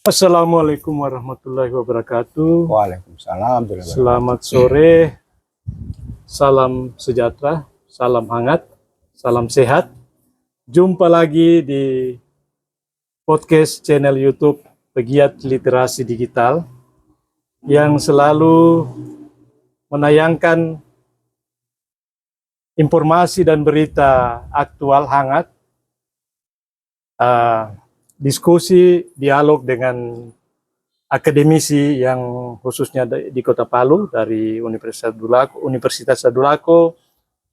Assalamualaikum warahmatullahi wabarakatuh. Waalaikumsalam. Selamat sore, salam sejahtera, salam hangat, salam sehat. Jumpa lagi di podcast channel YouTube Pegiat Literasi Digital yang selalu menayangkan informasi dan berita aktual hangat, diskusi, dialog dengan akademisi yang khususnya di Kota Palu dari Universitas Sadulako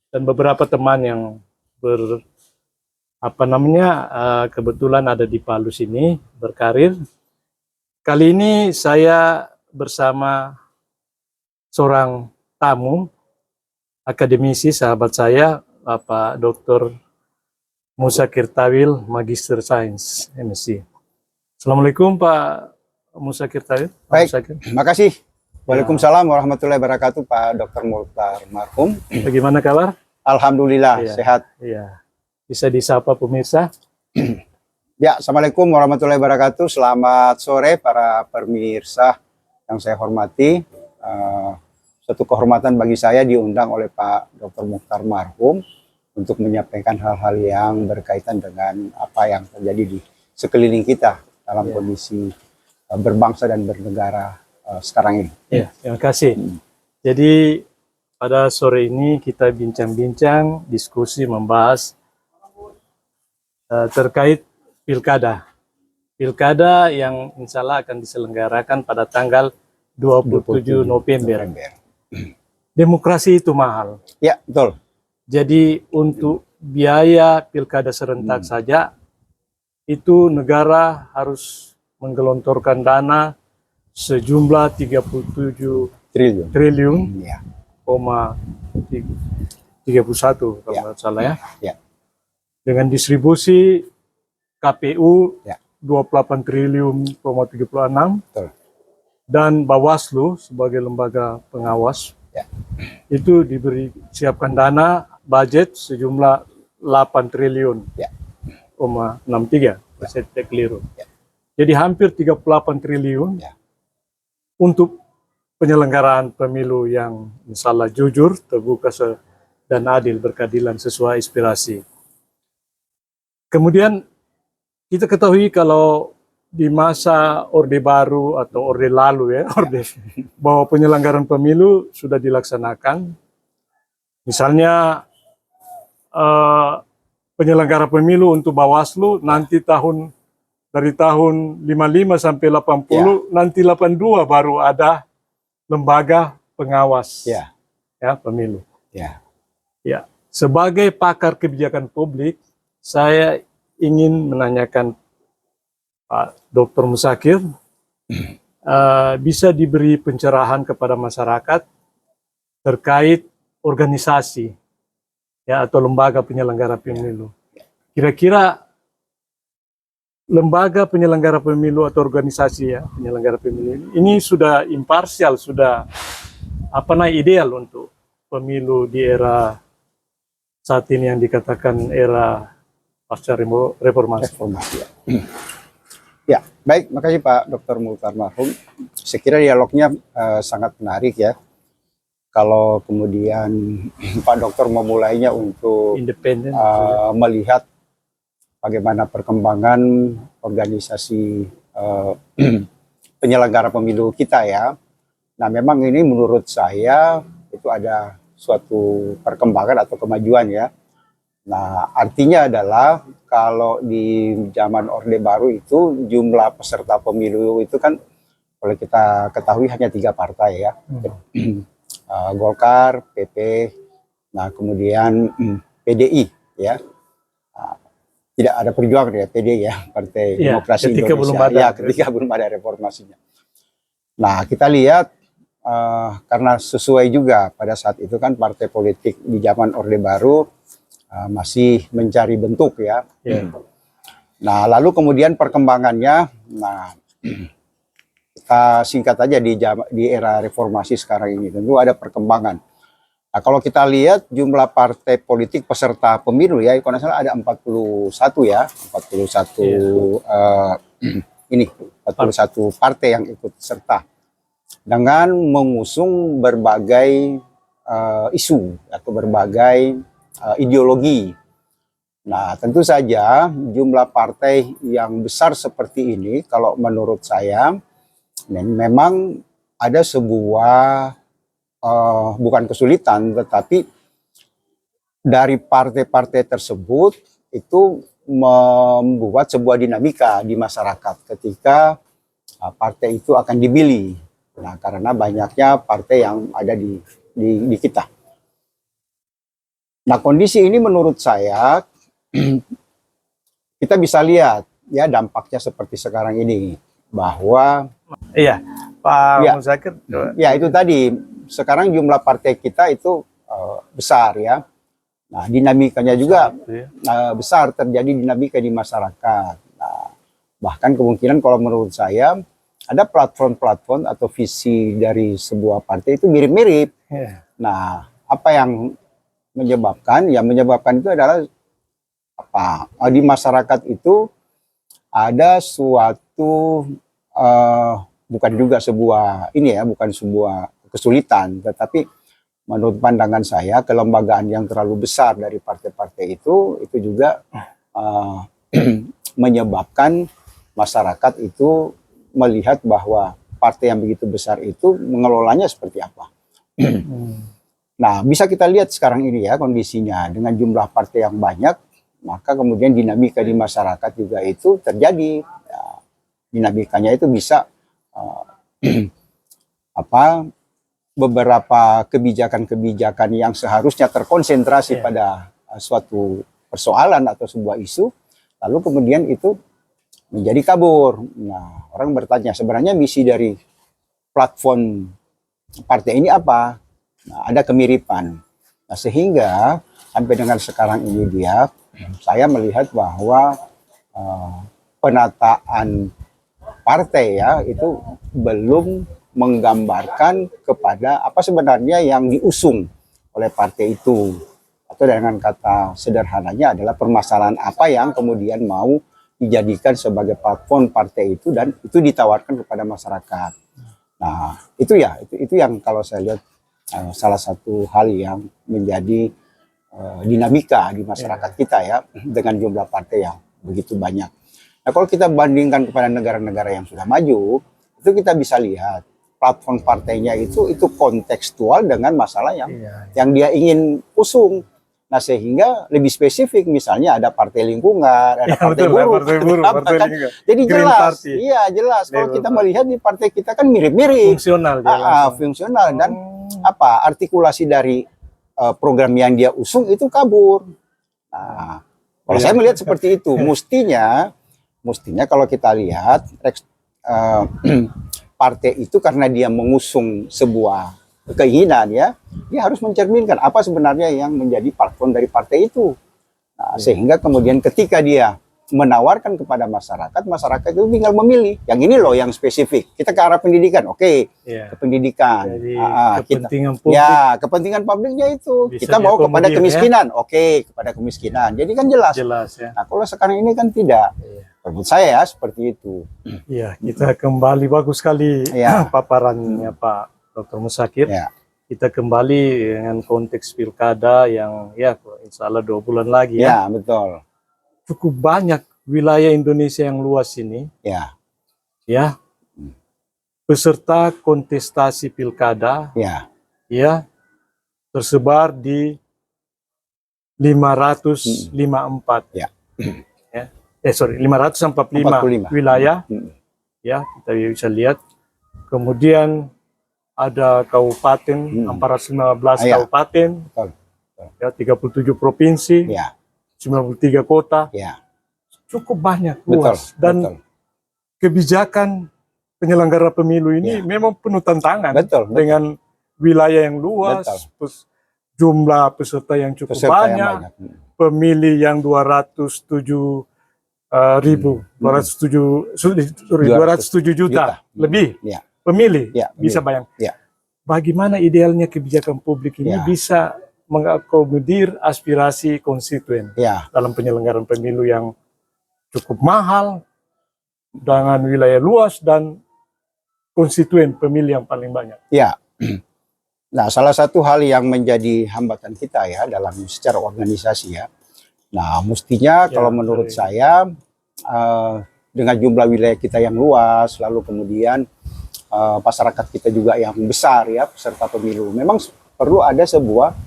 dan beberapa teman yang kebetulan ada di Palu sini berkarir. Kali ini saya bersama seorang tamu akademisi sahabat saya, Bapak Dr. Musa Kirtawil, Magister Sains MSc. Assalamualaikum Pak Musa Kirtawil. Baik, terima kasih. Waalaikumsalam warahmatullahi wabarakatuh Pak Dr. Mukhtar Marhum. Bagaimana kabar? Alhamdulillah sehat. Iya. Bisa disapa pemirsa? Ya, Assalamualaikum warahmatullahi wabarakatuh. Selamat sore para pemirsa yang saya hormati. Suatu kehormatan bagi saya diundang oleh Pak Dr. Mukhtar Marhum untuk menyampaikan hal-hal yang berkaitan dengan apa yang terjadi di sekeliling kita dalam kondisi berbangsa dan bernegara sekarang ini. Ya, terima kasih. Jadi pada sore ini kita bincang-bincang, diskusi, membahas terkait pilkada. Pilkada yang insya Allah akan diselenggarakan pada tanggal 27 November. Demokrasi itu mahal. Ya, betul. Jadi untuk biaya pilkada serentak saja itu negara harus menggelontorkan dana sejumlah 37 triliun, ya. 31 kalau nggak salah ya. Ya. Dengan distribusi KPU 28 triliun, 36 Betul. Dan Bawaslu sebagai lembaga pengawas itu siapkan dana budget sejumlah 8 triliun, 63, saya tidak keliru. Jadi hampir 38 triliun untuk penyelenggaraan pemilu yang insya Allah jujur, terbuka dan adil, berkeadilan sesuai aspirasi. Kemudian kita ketahui kalau di masa Orde Baru atau Orde Lalu bahwa penyelenggaraan pemilu sudah dilaksanakan. Misalnya penyelenggara pemilu untuk Bawaslu nanti dari tahun 55 sampai 80, nanti 82 baru ada lembaga pengawas pemilu. Ya, sebagai pakar kebijakan publik, saya ingin menanyakan Pak Dr. Musakir, bisa diberi pencerahan kepada masyarakat terkait organisasi atau lembaga penyelenggara pemilu. Kira-kira lembaga penyelenggara pemilu atau organisasi penyelenggara pemilu ini sudah imparsial, sudah ideal untuk pemilu di era saat ini yang dikatakan era pasca reformasi. Ya, baik, makasih Pak Dr. Mukhtar Marhum. Saya kira dialognya sangat menarik ya. Kalau kemudian Pak Dokter memulainya untuk independen, melihat bagaimana perkembangan organisasi penyelenggara pemilu kita ya. Nah, memang ini menurut saya itu ada suatu perkembangan atau kemajuan ya. Nah, artinya adalah kalau di zaman Orde Baru itu jumlah peserta pemilu itu kan kalau kita ketahui hanya 3 partai ya. Golkar, PP, nah kemudian PDI ya. Tidak ada perjuangan ya PDI ya, Partai Demokrasi Indonesia. Ketika belum ada reformasinya. Nah, kita lihat karena sesuai juga pada saat itu kan partai politik di zaman Orde Baru masih mencari bentuk ya. Nah, lalu kemudian perkembangannya, nah kita singkat aja di era reformasi sekarang ini tentu ada perkembangan. Nah, kalau kita lihat jumlah partai politik peserta pemilu ya, kalau salah ada 41 ya, 41 ini 41 partai yang ikut serta dengan mengusung berbagai isu atau berbagai ideologi. Nah, tentu saja jumlah partai yang besar seperti ini, kalau menurut saya, memang ada sebuah bukan kesulitan, tetapi dari partai-partai tersebut itu membuat sebuah dinamika di masyarakat ketika partai itu akan dipilih. Nah, karena banyaknya partai yang ada di kita. Nah, kondisi ini menurut saya kita bisa lihat ya dampaknya seperti sekarang ini, bahwa iya, Pak ya, Muzakir. Ya itu tadi, sekarang jumlah partai kita itu besar ya. Nah, dinamikanya juga besar, terjadi dinamika di masyarakat. Nah, bahkan kemungkinan kalau menurut saya ada platform-platform atau visi dari sebuah partai itu mirip-mirip. Nah, apa yang menyebabkan? Yang menyebabkan itu adalah apa? Di masyarakat itu ada suatu bukan juga sebuah ini ya, bukan sebuah kesulitan, tetapi menurut pandangan saya kelembagaan yang terlalu besar dari partai-partai itu juga menyebabkan masyarakat itu melihat bahwa partai yang begitu besar itu mengelolanya seperti apa. Nah, bisa kita lihat sekarang ini ya kondisinya dengan jumlah partai yang banyak, maka kemudian dinamika di masyarakat juga itu terjadi. Ya, dinamikanya itu bisa beberapa kebijakan-kebijakan yang seharusnya terkonsentrasi pada suatu persoalan atau sebuah isu, lalu kemudian itu menjadi kabur. Nah, orang bertanya sebenarnya misi dari platform partai ini apa? Nah, ada kemiripan. Nah, sehingga sampai dengan sekarang ini saya melihat bahwa penataan partai ya itu belum menggambarkan kepada apa sebenarnya yang diusung oleh partai itu, atau dengan kata sederhananya adalah permasalahan apa yang kemudian mau dijadikan sebagai platform partai itu dan itu ditawarkan kepada masyarakat. Nah, itu yang kalau saya lihat salah satu hal yang menjadi dinamika di masyarakat kita ya dengan jumlah partai yang begitu banyak. Nah, kalau kita bandingkan kepada negara-negara yang sudah maju, itu kita bisa lihat platform partainya itu kontekstual dengan masalah yang dia ingin usung. Nah, sehingga lebih spesifik, misalnya ada partai lingkungan, ada partai buruh, kan? Jadi jelas, jelas. Kalau kita melihat di partai kita kan mirip-mirip, fungsional dan artikulasi dari program yang dia usung itu kabur. Nah, kalau saya melihat seperti itu, mestinya kalau kita lihat partai itu karena dia mengusung sebuah keinginan ya, dia harus mencerminkan apa sebenarnya yang menjadi platform dari partai itu. Nah, sehingga kemudian ketika dia menawarkan kepada masyarakat itu tinggal memilih. Yang ini loh yang spesifik. Kita ke arah pendidikan, ke pendidikan. Jadi, kepentingan publik. Ya, kepentingan publiknya itu. Kita mau kepada kemiskinan, kepada kemiskinan. Jadi kan jelas. Ya. Nah, kalau sekarang ini kan tidak. Menurut saya ya seperti itu. Iya, kita kembali bagus sekali paparannya Pak Dr. Muzakir. Kita kembali dengan konteks pilkada yang insya Allah 2 bulan lagi ya. Betul. Cukup banyak wilayah Indonesia yang luas ini. Ya. Peserta kontestasi pilkada. Tersebar di 554. 545 wilayah. Ya, kita bisa lihat. Kemudian ada kabupaten 415 kabupaten. Ya, 37 provinsi. 93 kota. Cukup banyak, luas. Dan kebijakan penyelenggara pemilu ini memang penuh tantangan. Dengan wilayah yang luas, jumlah peserta yang cukup banyak, pemilih yang 207 juta lebih pemilih. Bisa bayang. Bagaimana idealnya kebijakan publik ini bisa mengakomodir aspirasi konstituen dalam penyelenggaraan pemilu yang cukup mahal, dengan wilayah luas dan konstituen pemilih yang paling banyak. Ya. Nah, salah satu hal yang menjadi hambatan kita ya dalam secara organisasi ya. Nah, mestinya kalau menurut saya dengan jumlah wilayah kita yang luas, lalu kemudian masyarakat kita juga yang besar ya, peserta pemilu, memang perlu ada sebuah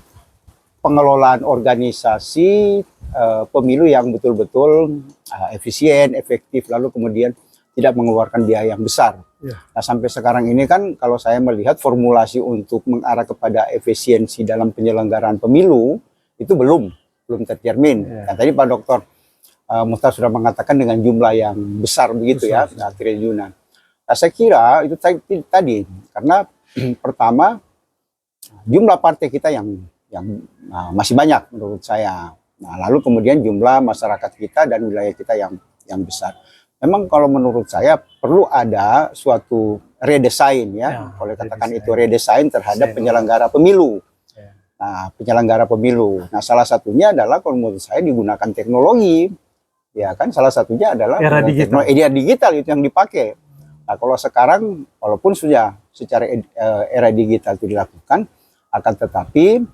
pengelolaan organisasi pemilu yang betul-betul efisien, efektif, lalu kemudian tidak mengeluarkan biaya yang besar. Nah, sampai sekarang ini kan kalau saya melihat formulasi untuk mengarah kepada efisiensi dalam penyelenggaraan pemilu itu belum tercermin. Nah, tadi Pak Dr. Muhtar sudah mengatakan dengan jumlah yang besar begitu ya, triliunan. Nah, saya kira itu tadi karena pertama jumlah partai kita yang masih banyak menurut saya. Nah, lalu kemudian jumlah masyarakat kita dan wilayah kita yang besar. Memang kalau menurut saya perlu ada suatu redesign ya, boleh katakan itu redesign terhadap penyelenggara pemilu. Nah, penyelenggara pemilu. Nah, salah satunya adalah kalau menurut saya digunakan teknologi. Ya kan, salah satunya adalah era digital itu yang dipakai. Nah, kalau sekarang walaupun sudah secara era digital itu dilakukan, akan tetapi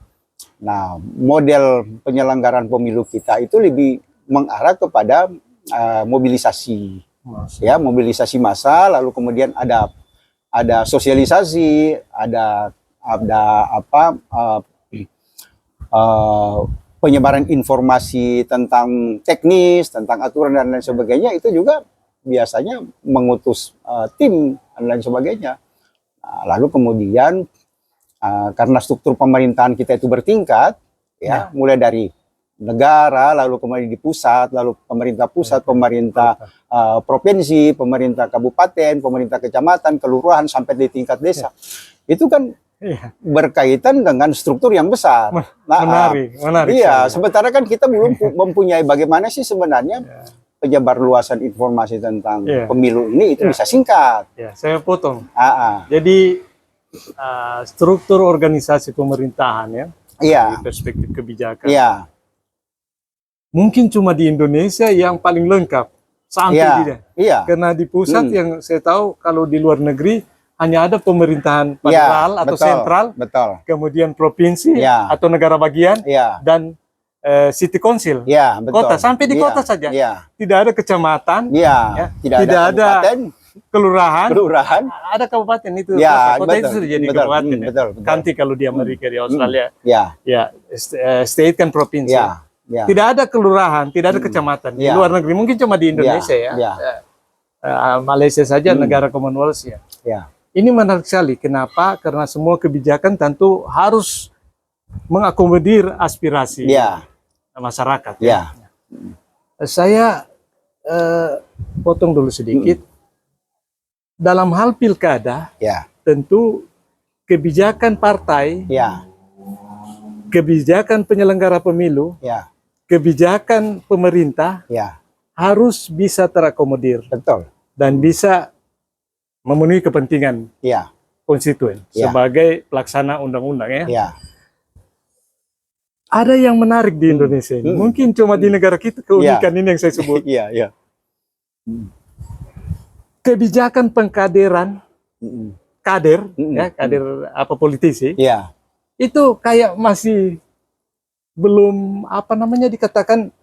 nah model penyelenggaraan pemilu kita itu lebih mengarah kepada mobilisasi ya, mobilisasi massa, lalu kemudian ada sosialisasi, ada penyebaran informasi tentang teknis, tentang aturan dan lain sebagainya, itu juga biasanya mengutus tim dan lain sebagainya. Nah, lalu kemudian karena struktur pemerintahan kita itu bertingkat ya, mulai dari negara, lalu kemudian di pusat, lalu pemerintah pusat, pemerintah provinsi, pemerintah kabupaten, pemerintah kecamatan, kelurahan sampai di tingkat desa. Itu kan berkaitan dengan struktur yang besar. Menarik. Iya, sementara kan kita belum mempunyai bagaimana sih sebenarnya penyebar luasan informasi tentang pemilu ini itu bisa singkat. Saya potong. Jadi struktur organisasi pemerintahan dari perspektif kebijakan. Mungkin cuma di Indonesia yang paling lengkap sampai karena di pusat yang saya tahu, kalau di luar negeri hanya ada pemerintahan federal atau sentral, kemudian provinsi atau negara bagian dan city council, kota, sampai di kota saja. Tidak ada kecamatan, tidak ada kelurahan, ada kabupaten itu. Kota itu sudah jadi kabupaten. Kanti kalau di Amerika, di Australia, state kan provinsi. Tidak ada kelurahan, tidak ada kecamatan. Di luar negeri mungkin cuma di Indonesia Malaysia saja negara Commonwealth Ini menarik sekali. Kenapa? Karena semua kebijakan tentu harus mengakomodir aspirasi masyarakat. Saya potong dulu sedikit. Dalam hal pilkada, tentu kebijakan partai, kebijakan penyelenggara pemilu, kebijakan pemerintah harus bisa terakomodir dan bisa memenuhi kepentingan konstituen sebagai pelaksana undang-undang Ada yang menarik di Indonesia ini. Mungkin cuma di negara kita keunikan ini yang saya sebut. Kebijakan pengkaderan kader apa politisi itu kayak masih belum dikatakan,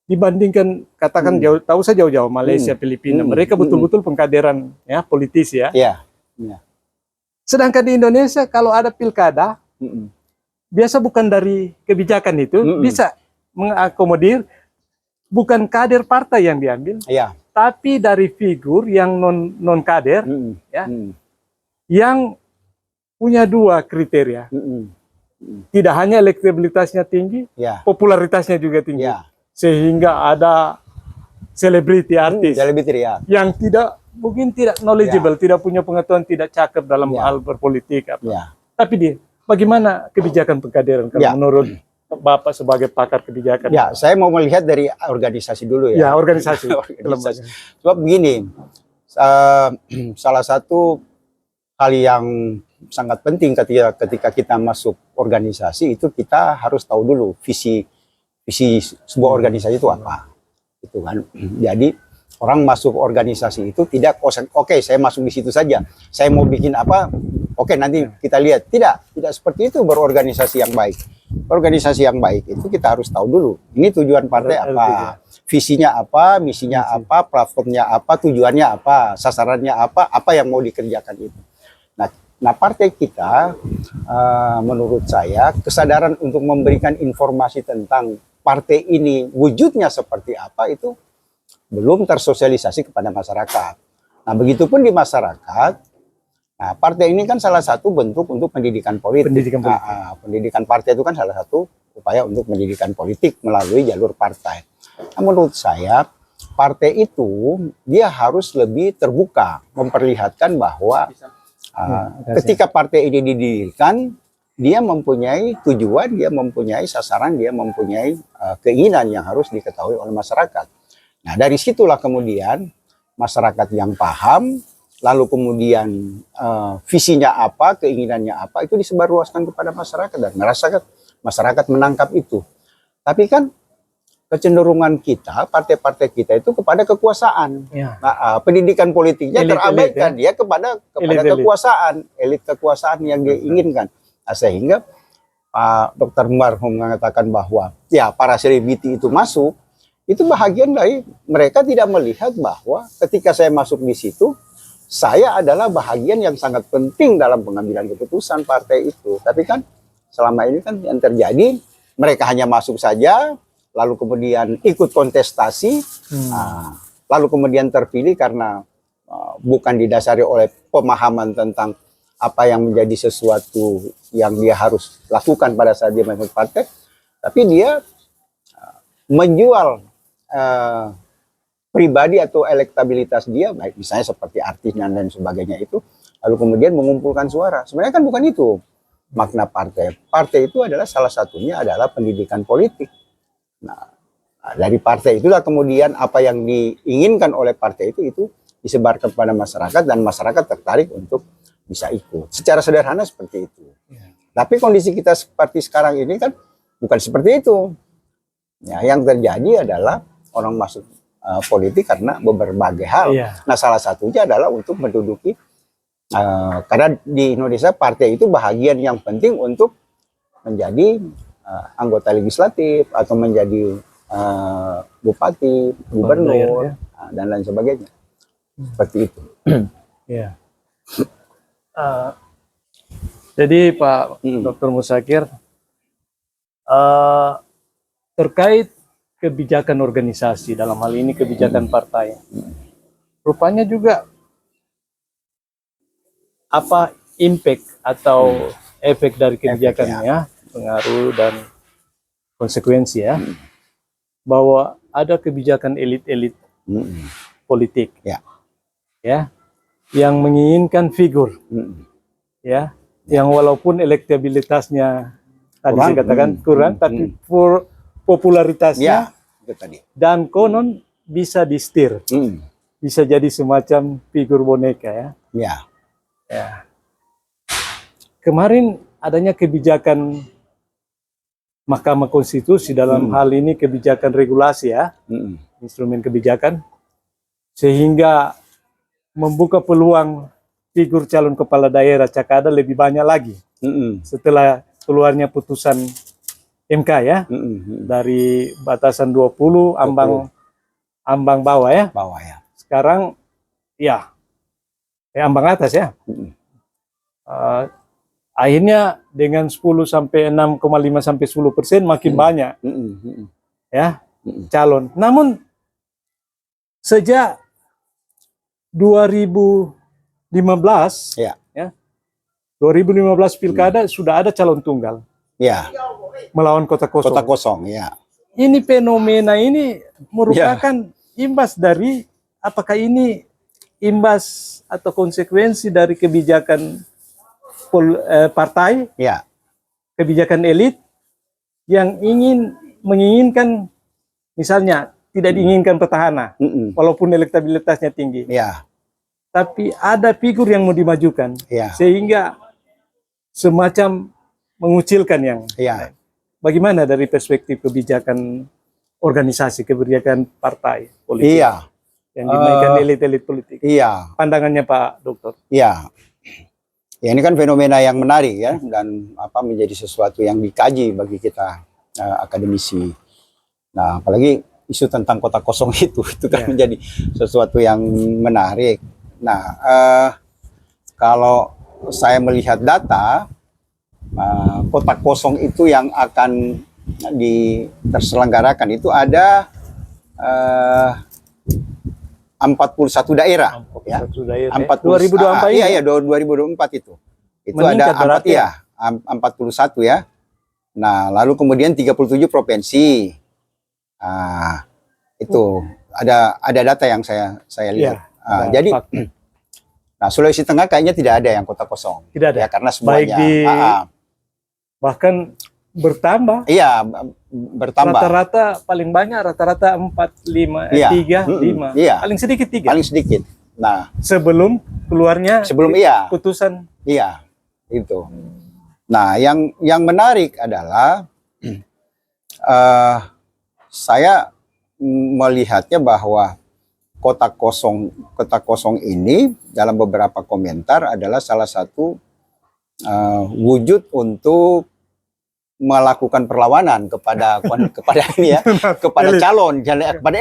dibandingkan katakan jauh-jauh Malaysia, Filipina, mereka betul-betul pengkaderan politisi Sedangkan di Indonesia kalau ada pilkada biasa bukan dari kebijakan itu bisa mengakomodir, bukan kader partai yang diambil, tapi dari figur yang non kader yang punya dua kriteria. Tidak hanya elektabilitasnya tinggi, popularitasnya juga tinggi. Sehingga ada selebriti artis yang mungkin tidak knowledgeable, tidak punya pengetahuan, tidak cakep dalam hal berpolitik Tapi bagaimana kebijakan pengkaderan kalau menurut Bapak sebagai pakar kebijakan? Saya mau melihat dari organisasi dulu organisasi. Sebab begini, salah satu hal yang sangat penting ketika kita masuk organisasi itu kita harus tahu dulu visi sebuah organisasi itu apa, itu kan. Jadi orang masuk organisasi itu tidak oke, saya masuk di situ saja. Saya mau bikin apa? Oke, nanti kita lihat. Tidak seperti itu berorganisasi yang baik. Organisasi yang baik itu kita harus tahu dulu. Ini tujuan partai apa? Visinya apa, misinya apa, platformnya apa, tujuannya apa, sasarannya apa yang mau dikerjakan itu. Nah partai kita, menurut saya, kesadaran untuk memberikan informasi tentang partai ini wujudnya seperti apa itu belum tersosialisasi kepada masyarakat. Nah begitupun di masyarakat, nah partai ini kan salah satu bentuk untuk pendidikan politik. Pendidikan partai itu kan salah satu upaya untuk pendidikan politik melalui jalur partai. Nah, menurut saya partai itu dia harus lebih terbuka, memperlihatkan bahwa ketika partai ini didirikan, dia mempunyai tujuan, dia mempunyai sasaran, dia mempunyai keinginan yang harus diketahui oleh masyarakat. Nah dari situlah kemudian masyarakat yang paham, lalu kemudian visinya apa, keinginannya apa, itu disebarluaskan kepada masyarakat dan masyarakat menangkap itu. Tapi kan kecenderungan kita, partai-partai kita itu kepada kekuasaan. Nah, pendidikan politiknya terabaikan, dia kepada kekuasaan, elit kekuasaan yang dia inginkan. Nah, sehingga Pak Dr. Marhum mengatakan bahwa ya para selebriti itu masuk, itu bahagian dari mereka tidak melihat bahwa ketika saya masuk di situ, saya adalah bahagian yang sangat penting dalam pengambilan keputusan partai itu. Tapi kan selama ini kan yang terjadi, mereka hanya masuk saja, lalu kemudian ikut kontestasi, lalu kemudian terpilih karena bukan didasari oleh pemahaman tentang apa yang menjadi sesuatu yang dia harus lakukan pada saat dia masuk partai, tapi dia menjual pribadi atau elektabilitas dia, baik misalnya seperti artis dan lain sebagainya itu, lalu kemudian mengumpulkan suara. Sebenarnya kan bukan itu makna partai. Partai itu adalah salah satunya adalah pendidikan politik. Nah, dari partai itulah kemudian apa yang diinginkan oleh partai itu disebarkan kepada masyarakat dan masyarakat tertarik untuk bisa ikut. Secara sederhana seperti itu. Tapi kondisi kita seperti sekarang ini kan bukan seperti itu. Ya, yang terjadi adalah orang masuk politik karena berbagai hal. Nah, salah satunya adalah untuk menduduki, karena di Indonesia partai itu bahagian yang penting untuk menjadi anggota legislatif atau menjadi bupati, gubernur, dan lain sebagainya. Seperti itu. Ya. Jadi Pak Dr. Musakir, terkait kebijakan organisasi, dalam hal ini kebijakan partai, rupanya juga apa impact atau efek dari kebijakannya, pengaruh dan konsekuensi ya, bahwa ada kebijakan elit-elit politik, ya, yang menginginkan figur, ya, yang walaupun elektabilitasnya tadi saya katakan kurang, tapi popularitasnya dan konon bisa distir, bisa jadi semacam figur boneka ya. Kemarin adanya kebijakan Mahkamah Konstitusi dalam hal ini kebijakan regulasi ya, instrumen kebijakan, sehingga membuka peluang figur calon kepala daerah Cakada lebih banyak lagi setelah keluarnya putusan MK ya, dari batasan 20 ambang bawah ya. Sekarang ya ambang atas ya. Akhirnya dengan 10 sampai 6,5 sampai 10% makin banyak ya calon. Namun sejak 2015 ya 2015 pilkada sudah ada calon tunggal melawan kota kosong. Ini fenomena ini merupakan imbas dari, apakah ini imbas atau konsekuensi dari kebijakan partai, kebijakan elit yang menginginkan misalnya tidak diinginkan petahana walaupun elektabilitasnya tinggi, tapi ada figur yang mau dimajukan sehingga semacam mengucilkan yang bagaimana dari perspektif kebijakan organisasi, kebijakan partai politik? yang dimainkan elit-elit politik. Iya. Pandangannya Pak Dokter. Iya. Ya, ini kan fenomena yang menarik ya, dan menjadi sesuatu yang dikaji bagi kita akademisi. Nah, apalagi isu tentang kota kosong itu kan menjadi sesuatu yang menarik. Nah, kalau saya melihat data, kota kosong itu yang akan terselenggarakan itu ada 41 daerah. 41 daerah. 2024 ini. Iya, 2024 itu. Itu meningkat ada 41 ya. Nah, lalu kemudian 37 provinsi. Nah, itu ada data yang saya lihat. Jadi nah, Sulawesi Tengah kayaknya tidak ada yang kota kosong. Tidak ada. Ya, karena semuanya bahkan bertambah. Iya, bertambah. Rata-rata paling banyak rata-rata 3, 5. Iya. Paling sedikit 3. Paling sedikit. Nah, sebelum keluarnya putusan. Iya, itu. Nah, yang menarik adalah saya melihatnya bahwa kota kosong ini dalam beberapa komentar adalah salah satu wujud untuk melakukan perlawanan kepada ini ya, kepada calon, kepada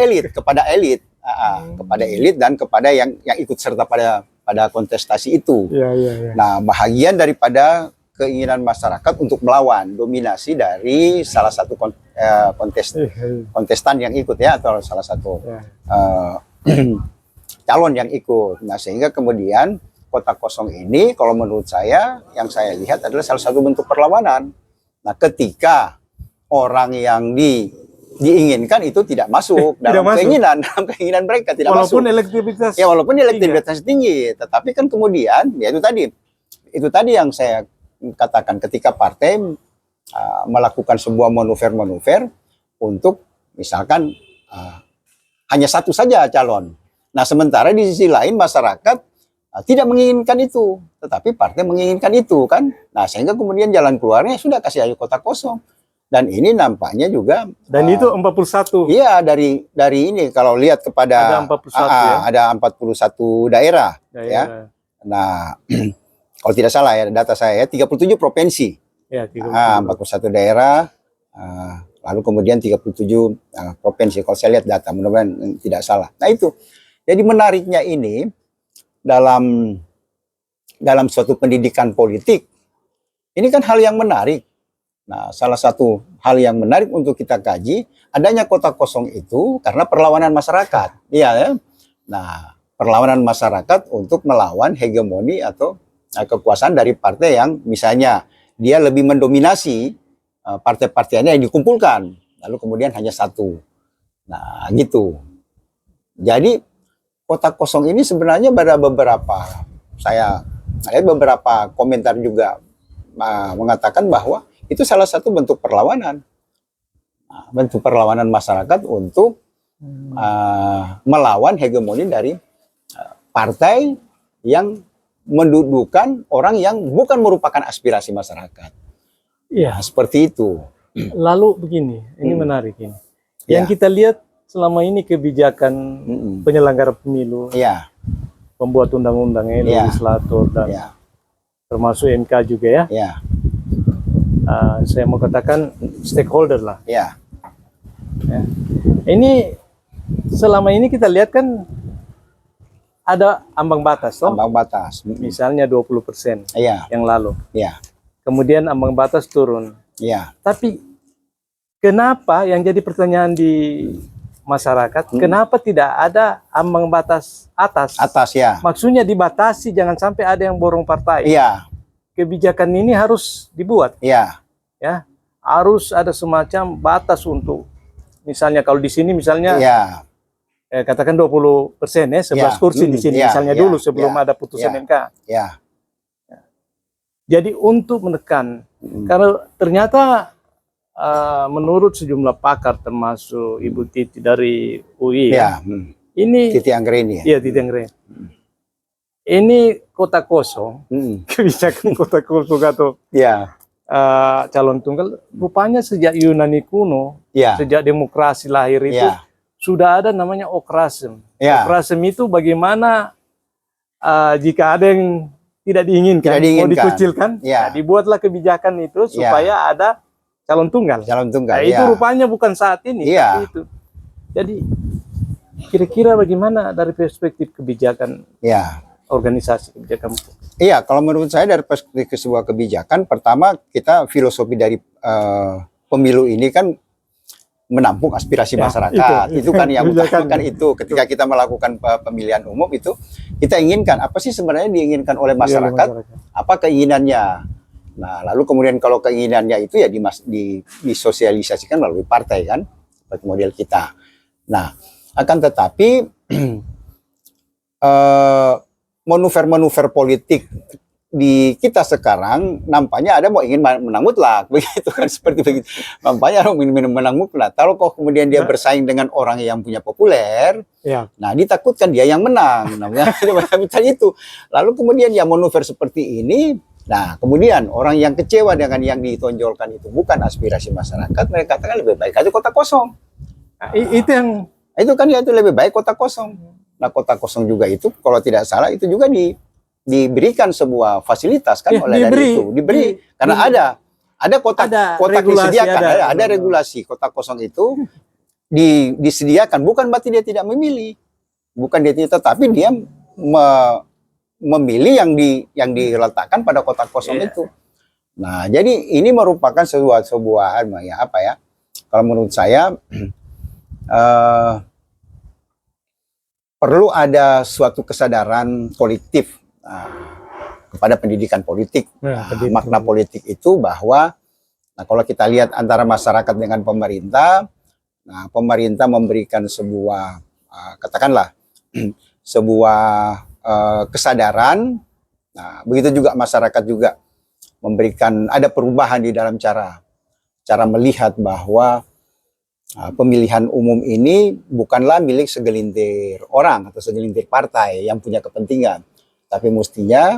elit dan kepada yang ikut serta pada kontestasi itu. Nah, bahagian daripada keinginan masyarakat untuk melawan dominasi dari salah satu kontestan yang ikut ya, atau salah satu calon yang ikut. Nah, sehingga kemudian kota kosong ini kalau menurut saya, yang saya lihat adalah salah satu bentuk perlawanan. Nah, ketika orang yang diinginkan itu tidak masuk dalam keinginan mereka, tidak walaupun masuk. Elektabilitas ya, walaupun elektabilitas tinggi, tetapi kan kemudian ya itu tadi yang saya katakan, ketika partai melakukan sebuah manuver untuk misalkan hanya satu saja calon. Nah, sementara di sisi lain masyarakat tidak menginginkan itu, tetapi partai menginginkan itu kan. Nah, sehingga kemudian jalan keluarnya sudah kasih ayo kota kosong. Dan ini nampaknya juga itu 41. Iya, dari ini kalau lihat kepada ada 41 ada 41 daerah ya. Nah, kalau tidak salah ya data saya 37 provinsi. Ya, 37. 41 daerah, lalu kemudian 37 provinsi kalau saya lihat data, mudah-mudahan tidak salah. Nah, itu. Jadi menariknya ini dalam suatu pendidikan politik, ini kan hal yang menarik. Nah, salah satu hal yang menarik untuk kita kaji, adanya kota kosong itu karena perlawanan masyarakat. Iya ya. Nah, perlawanan masyarakat untuk melawan hegemoni atau kekuasaan dari partai yang misalnya dia lebih mendominasi partai-partainya yang dikumpulkan, lalu kemudian hanya satu. Nah, gitu. Jadi kota kosong ini sebenarnya ada beberapa komentar juga mengatakan bahwa itu salah satu bentuk perlawanan. Bentuk perlawanan masyarakat untuk melawan hegemoni dari partai yang mendudukan orang yang bukan merupakan aspirasi masyarakat. Iya, seperti itu. Lalu begini, ini menarik ini. Yang kita lihat selama ini kebijakan penyelenggara pemilu, pembuat undang-undang, legislator dan termasuk MK juga ya. Saya mau katakan stakeholder lah. Ya. Ini selama ini kita lihat kan ada ambang batas, toh? Ambang batas. Misalnya 20% yang lalu. Kemudian ambang batas turun. Tapi kenapa yang jadi pertanyaan di masyarakat, kenapa tidak ada ambang batas atas? Maksudnya dibatasi, jangan sampai ada yang borong partai. Kebijakan ini harus dibuat. Ya, harus ada semacam batas untuk, misalnya kalau di sini misalnya katakan 20% ya, 11 kursi di sini misalnya dulu sebelum ada putusan MK. Jadi untuk menekan, karena ternyata menurut sejumlah pakar termasuk Ibu Titi dari UI, ini Titi Anggreni. Iya, Titi Anggreni. Ini kota kosong, kebijakan kota kosong atau calon tunggal, rupanya sejak Yunani kuno, sejak demokrasi lahir itu sudah ada namanya okrasem. Ya. Okrasem itu bagaimana jika ada yang tidak diinginkan, mau dikucilkan, ya. nah, dibuatlah kebijakan itu supaya ada calon tunggal. Calon tunggal. Nah, itu rupanya bukan saat ini, tapi itu. Jadi kira-kira bagaimana dari perspektif kebijakan organisasi kebijakan? Iya, kalau menurut saya dari perspektif sebuah kebijakan, pertama kita filosofi dari pemilu ini kan menampung aspirasi masyarakat. Itu kan yang utamakan itu. Ketika kita melakukan pemilihan umum itu, kita inginkan apa sih sebenarnya diinginkan oleh masyarakat? Apa keinginannya? Nah, lalu kemudian kalau keinginannya itu ya disosialisasikan melalui partai kan, seperti model kita. Nah, akan tetapi manuver-manuver politik di kita sekarang nampaknya ada mau ingin menang mutlak, begitu kan, seperti begitu. Nampaknya orang ingin menang mutlak. Kalau kok kemudian dia bersaing dengan orang yang punya populer, nah ditakutkan dia yang menang, namanya itu. Lalu kemudian ya manuver seperti ini, nah kemudian orang yang kecewa dengan yang ditonjolkan itu bukan aspirasi masyarakat, mereka katakan lebih baik aja kota kosong. Nah, itu kan ya itu lebih baik kota kosong. Nah kota kosong juga itu kalau tidak salah itu juga diberikan sebuah fasilitas kan oleh dari itu karena ada kota disediakan, ada regulasi kota kosong itu disediakan, bukan berarti dia tidak memilih, bukan dia tidak, tapi dia memilih yang diletakkan pada kota kosong itu. Nah jadi ini merupakan sebuah kalau menurut saya perlu ada suatu kesadaran kolektif kepada pendidikan politik. Makna politik itu bahwa kalau kita lihat antara masyarakat dengan pemerintah, pemerintah memberikan sebuah katakanlah sebuah kesadaran. Nah, begitu juga masyarakat juga memberikan ada perubahan di dalam cara melihat bahwa pemilihan umum ini bukanlah milik segelintir orang atau segelintir partai yang punya kepentingan. Tapi mestinya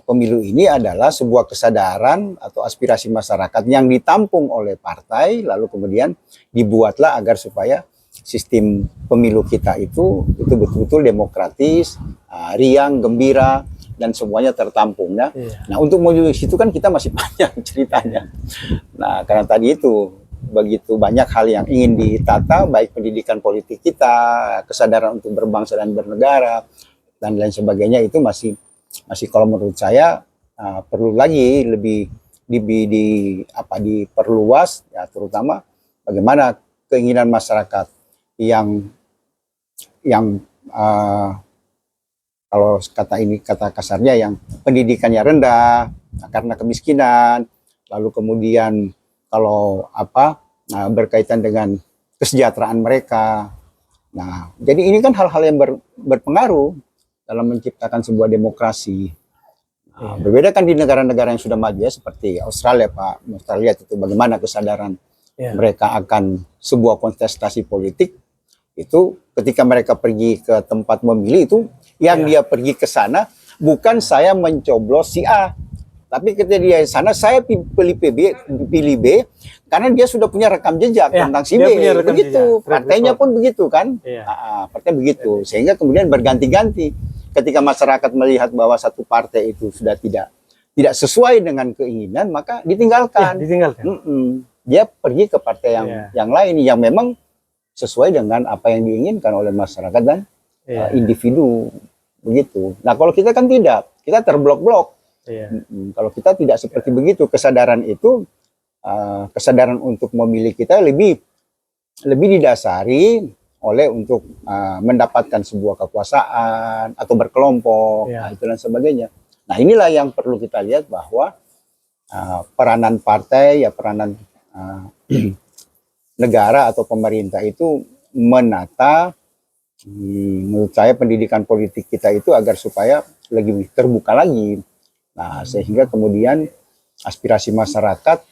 pemilu ini adalah sebuah kesadaran atau aspirasi masyarakat yang ditampung oleh partai, lalu kemudian dibuatlah agar supaya sistem pemilu kita itu betul-betul demokratis, riang, gembira, dan semuanya tertampung. Nah, untuk menuju situ kan kita masih panjang ceritanya. Nah, karena tadi itu begitu banyak hal yang ingin ditata, baik pendidikan politik kita, kesadaran untuk berbangsa dan bernegara, dan lain sebagainya, itu masih kalau menurut saya perlu lagi lebih diperluas ya, terutama bagaimana keinginan masyarakat yang kalau kata kasarnya yang pendidikannya rendah karena kemiskinan, lalu kemudian kalau berkaitan dengan kesejahteraan mereka. Nah, jadi ini kan hal-hal yang berpengaruh dalam menciptakan sebuah demokrasi. Berbeda kan di negara-negara yang sudah maju ya, seperti Australia, Pak. Australia itu bagaimana kesadaran mereka akan sebuah kontestasi politik itu ketika mereka pergi ke tempat memilih itu yang dia pergi ke sana bukan saya mencoblos si A, tapi ketika dia di sana saya pilih B karena dia sudah punya rekam jejak tentang si B. Begitu, partainya pun begitu kan. Partai begitu, sehingga kemudian berganti-ganti. Ketika masyarakat melihat bahwa satu partai itu sudah tidak sesuai dengan keinginan, maka ditinggalkan. Dia pergi ke partai yang lain yang memang sesuai dengan apa yang diinginkan oleh masyarakat dan individu, begitu. Nah, kalau kita kan tidak, kita terblok-blok. Kalau kita tidak seperti begitu, kesadaran itu, kesadaran untuk memilih kita lebih didasari oleh untuk mendapatkan sebuah kekuasaan atau berkelompok, itu dan sebagainya. Nah, inilah yang perlu kita lihat bahwa peranan partai, peranan negara atau pemerintah itu menata, menurut saya pendidikan politik kita itu agar supaya lebih terbuka lagi. Nah, sehingga kemudian aspirasi masyarakat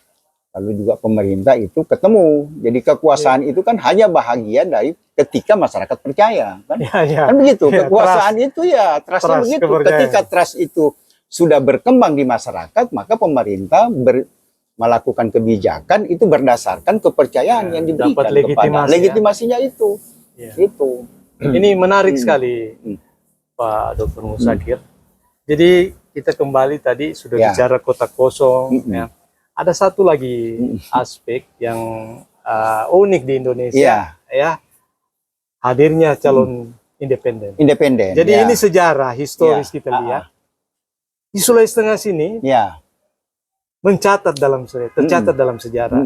lalu juga pemerintah itu ketemu. Jadi kekuasaan itu kan hanya bahagian dari ketika masyarakat percaya, kan? Kan begitu. Kekuasaan trust. Itu trustnya begitu. Ketika trust itu sudah berkembang di masyarakat, maka pemerintah melakukan kebijakan itu berdasarkan kepercayaan yang diberikan kepada legitimasinya itu. Ya. Itu. Ini menarik sekali, Pak Dr. Musakir. Jadi kita kembali tadi sudah Ya. bicara kota kosong. Ya. Ada satu lagi aspek yang unik di Indonesia, ya, hadirnya calon independen. Independen. Jadi ya. ini sejarah historis Ya. kita lihat. Di Sulawesi Tengah sini Ya. tercatat dalam sejarah,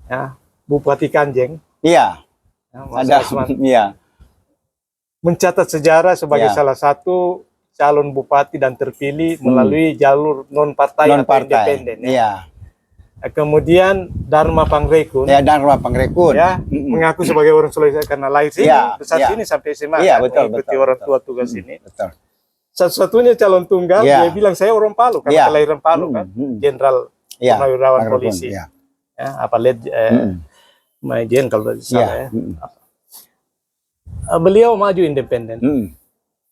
ya, Bupati Kanjeng, Iya. ya, Mas Ada. Asman, Iya. mencatat sejarah sebagai Ya. salah satu calon bupati dan terpilih melalui jalur non partai atau independen. Ya. Iya. Kemudian Dharma Pangrekun, Ya, dan Rumah Pangrekun. ya, mengaku sebagai orang Sulawesi karena lahir sini, Ya, besar ya. sini sampai SMA, Iya, kan, betul, mengikuti betul, orang betul. tua tugas ini. Betul. Satu-satunya calon tunggal, Ya. dia bilang saya orang Palu karena Ya. kelahiran Palu kan, Jenderal Iya. Purnawirawan Pangrekun, Polisi, ya. ya, apa Majen kalau tidak salah, ya. Beliau maju independen.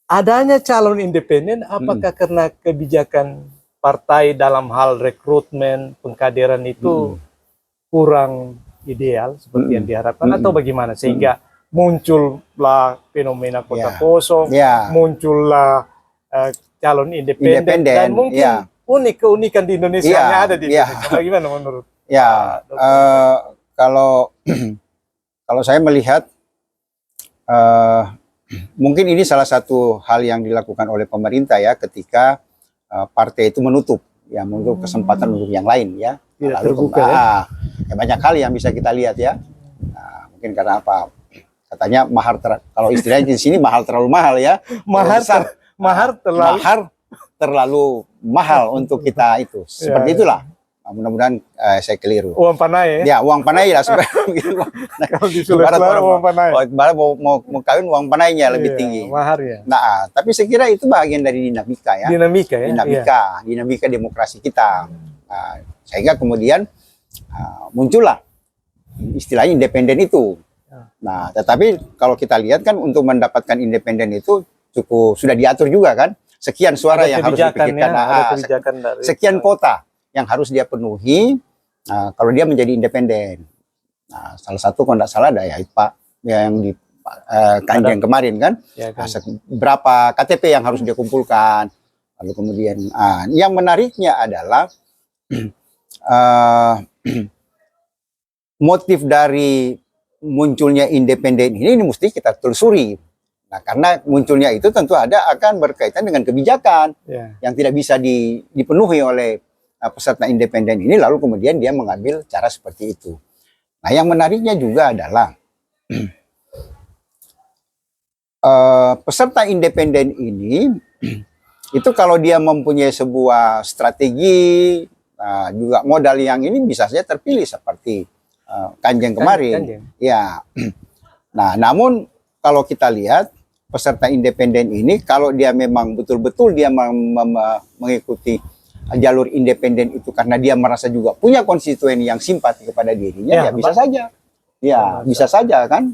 Adanya calon independen, apakah karena kebijakan partai dalam hal rekrutmen, pengkaderan itu kurang ideal seperti yang diharapkan, atau bagaimana sehingga muncullah fenomena kota Ya. kosong, Ya. muncullah calon independen, dan mungkin ya. keunikan di Indonesia Ya. hanya ada di Ya. Indonesia. Bagaimana menurut Ya, kalau kalau saya melihat mungkin ini salah satu hal yang dilakukan oleh pemerintah ya ketika partai itu menutup kesempatan untuk yang lain ya. Tidak Lalu terbuka, ya banyak hal yang bisa kita lihat ya. Nah, mungkin karena apa? Katanya kalau istilahnya di sini mahar terlalu mahal ya. mahar terlalu mahal untuk kita itu. Seperti itulah. Nah, mudah-mudahan saya keliru. Uang panai, ya uang panai lah supaya begitu. Kalau di Sulawesi uang panai. Ibarat mau kawin uang panainya lebih tinggi. Maharnya. Nah, tapi saya kira itu bagian dari dinamika ya. Dinamika demokrasi kita. Nah, sehingga kemudian muncullah istilahnya independen itu. Nah, tetapi kalau kita lihat kan untuk mendapatkan independen itu sudah diatur juga kan. Sekian suara yang harus dipikirkan. Sekian kota yang harus dia penuhi kalau dia menjadi independen. Nah, salah satu kalau tidak salah ada ya Pak yang di Kanjeng kemarin kan, berapa KTP yang harus dia kumpulkan. Lalu kemudian yang menariknya adalah motif dari munculnya independen ini mesti kita telusuri. Nah, karena munculnya itu tentu akan berkaitan dengan kebijakan yang tidak bisa dipenuhi oleh peserta independen ini, lalu kemudian dia mengambil cara seperti itu. Nah, yang menariknya juga adalah peserta independen ini itu kalau dia mempunyai sebuah strategi, juga modal yang ini bisa saja terpilih seperti Kanjeng kemarin. Ya. Nah, namun kalau kita lihat peserta independen ini kalau dia memang betul-betul dia mengikuti jalur independen itu karena dia merasa juga punya konstituen yang simpati kepada dirinya, ya bisa saja. Ya, bisa saja kan?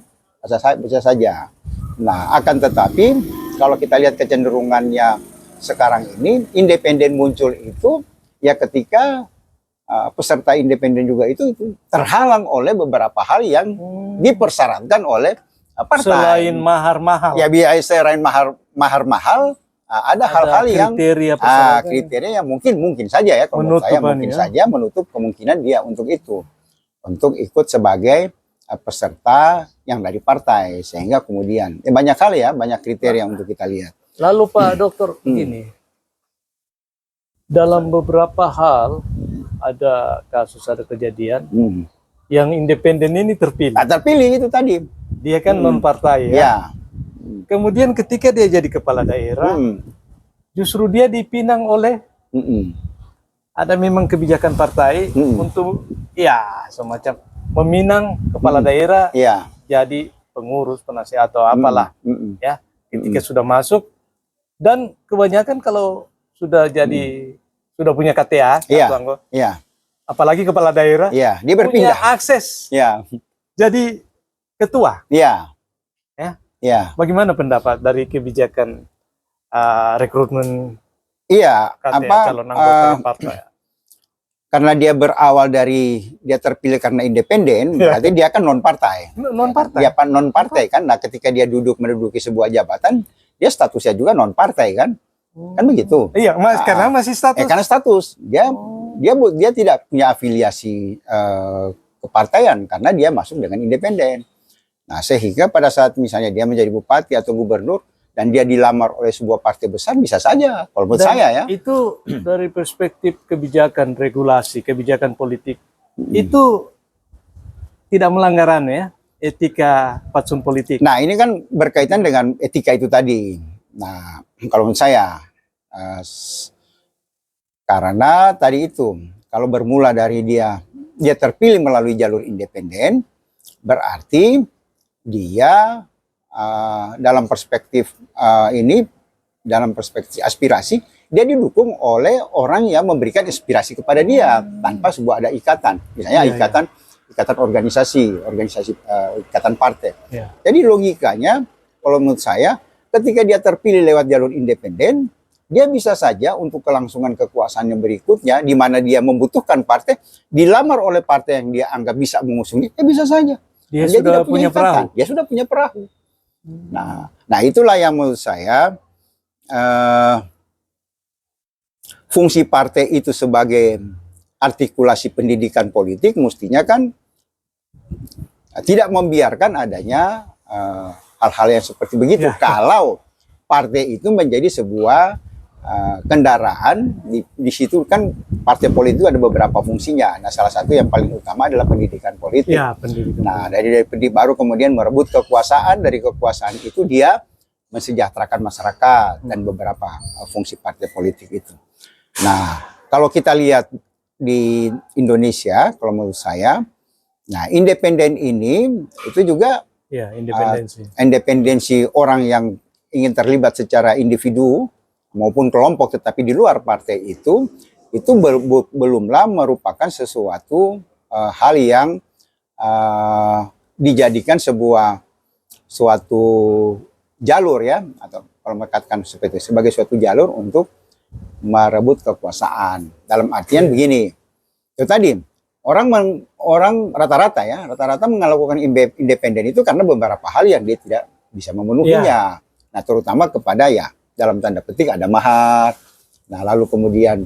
Bisa saja. Nah, akan tetapi kalau kita lihat kecenderungannya sekarang ini, independen muncul itu ya ketika peserta independen juga itu terhalang oleh beberapa hal yang dipersyaratkan oleh partai. Selain mahar mahal. Ya, selain mahar mahal, ada hal-hal yang kriteria yang mungkin saja ya, kalau menurut saya mungkin saja menutup kemungkinan dia untuk ikut sebagai peserta yang dari partai, sehingga kemudian banyak hal ya, banyak kriteria untuk kita lihat. Lalu Pak Dokter begini, dalam beberapa hal ada kasus, ada kejadian yang independen ini terpilih. Terpilih itu tadi. Dia kan non partai ya. Kemudian ketika dia jadi kepala daerah, justru dia dipinang oleh ada memang kebijakan partai untuk ya semacam meminang kepala daerah jadi pengurus, penasihat atau apalah ya ketika sudah masuk. Dan kebanyakan kalau sudah jadi sudah punya KTA, apalagi kepala daerah, dia berpindah punya akses jadi ketua. Bagaimana pendapat dari kebijakan rekrutmen calon anggota partai? karena dia berawal dari dia terpilih karena independen, berarti dia kan non partai. Non partai. Dia non partai kan. Nah, ketika dia menduduki sebuah jabatan, dia statusnya juga non partai kan. Kan begitu. Iya, karena masih status. Karena status. Dia tidak punya afiliasi kepartaian karena dia masuk dengan independen. Nah, sehingga pada saat misalnya dia menjadi bupati atau gubernur dan dia dilamar oleh sebuah partai besar, bisa saja kalau menurut saya ya. Itu dari perspektif kebijakan regulasi, kebijakan politik, itu tidak melanggar ya etika fatsun politik. Nah, ini kan berkaitan dengan etika itu tadi. Nah, kalau menurut saya karena tadi itu kalau bermula dari dia terpilih melalui jalur independen, berarti dia dalam perspektif dalam perspektif aspirasi, dia didukung oleh orang yang memberikan inspirasi kepada dia tanpa sebuah ada ikatan, misalnya ikatan organisasi, ikatan partai. Jadi logikanya, kalau menurut saya, ketika dia terpilih lewat jalur independen, dia bisa saja untuk kelangsungan kekuasaan yang berikutnya, di mana dia membutuhkan partai, dilamar oleh partai yang dia anggap bisa mengusung dia bisa saja. Dia sudah punya perahu. Dia sudah punya perahu. Nah itulah yang menurut saya fungsi partai itu sebagai artikulasi pendidikan politik mestinya kan tidak membiarkan adanya hal-hal yang seperti begitu. Kalau partai itu menjadi sebuah kendaraan, di situ kan partai politik itu ada beberapa fungsinya. Nah, salah satu yang paling utama adalah pendidikan politik. Nah, dari baru kemudian merebut kekuasaan, dari kekuasaan itu dia mensejahterakan masyarakat dan beberapa fungsi partai politik itu. Nah, kalau kita lihat di Indonesia, kalau menurut saya, nah independen ini itu juga independensi orang yang ingin terlibat secara individu maupun kelompok tetapi di luar partai itu belumlah merupakan sesuatu hal yang dijadikan suatu jalur ya, atau kalau mengatakan seperti itu, sebagai suatu jalur untuk merebut kekuasaan. Dalam artian begini, itu tadi orang rata-rata melakukan independen itu karena beberapa hal yang dia tidak bisa memenuhinya. Nah, terutama kepada dalam tanda petik ada mahar, nah lalu kemudian